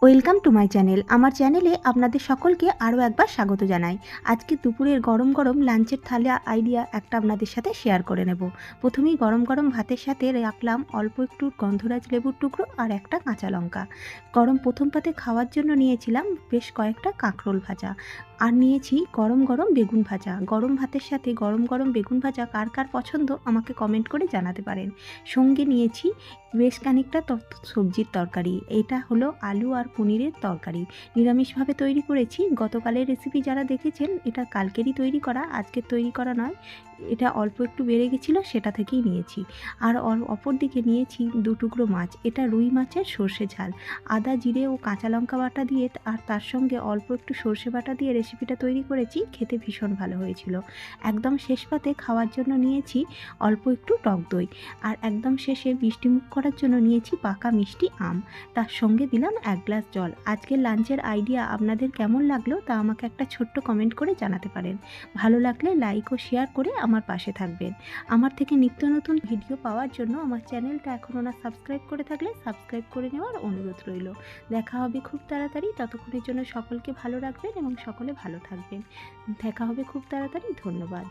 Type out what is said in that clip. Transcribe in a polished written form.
Welcome to my channel. আমার চ্যানেলে আপনাদের সকলকে আরও একবার স্বাগত জানাই। আজকে দুপুরের গরম গরম লাঞ্চের থালা আইডিয়া একটা আপনাদের সাথে শেয়ার করে নেব। প্রথমেই গরম গরম ভাতের সাথে রাখলাম অল্প একটু গন্ধরাজ লেবুর টুকরো আর একটা কাঁচা লঙ্কা। প্রথম পাতে খাওয়ার জন্য নিয়েছিলাম বেশ কয়েকটা কাঁকরোল ভাজা, আর নিয়েছি গরম গরম বেগুন ভাজা। গরম ভাতের সাথে গরম গরম বেগুন ভাজা কার কার পছন্দ আমাকে কমেন্ট করে জানাতে পারেন। সঙ্গে নিয়েছি বেশ খানিকটা সবজির তরকারি। এটা হলো আলু আর পনিরের তরকারি। নিরামিষভাবে তৈরি করেছি। গতকালের রেসিপি যারা দেখেছেন, এটা কালকেরই তৈরি করা, আজকের তৈরি করা নয়। এটা অল্প একটু বেড়ে গেছিলো, সেটা থেকেই নিয়েছি। আর অপর দিকে নিয়েছি 2 টুকরো মাছ। এটা রুই মাছের সর্ষে ঝাল। আদা, জিরে ও কাঁচা লঙ্কা বাটা দিয়ে আর তার সঙ্গে অল্প একটু সর্ষে বাটা দিয়ে রেসিপিটা তৈরি করেছি। খেতে ভীষণ ভালো হয়েছিল। একদম শেষ পাতে খাওয়ার জন্য নিয়েছি অল্প একটু টক দই। আর একদম শেষে মিষ্টিমুখ করার জন্য নিয়েছি পাকা মিষ্টি আম। তার সঙ্গে দিলাম 1 গ্লাস জল। আজকের লাঞ্চের আইডিয়া আপনাদের কেমন লাগলো তা আমাকে একটা ছোট্ট কমেন্ট করে জানাতে পারেন। ভালো লাগলে লাইক ও শেয়ার করে আমার পাশে থাকবেন। আমার থেকে নিত্য নতুন ভিডিও পাওয়ার জন্য আমার চ্যানেলটা এখনও না সাবস্ক্রাইব করে থাকলে সাবস্ক্রাইব করে নেওয়ার অনুরোধ রইল। দেখা হবে খুব তাড়াতাড়ি। ততক্ষণের জন্য সকলকে ভালো রাখবেন এবং সকলে ভালো থাকবেন। দেখা হবে খুব তাড়াতাড়ি। ধন্যবাদ।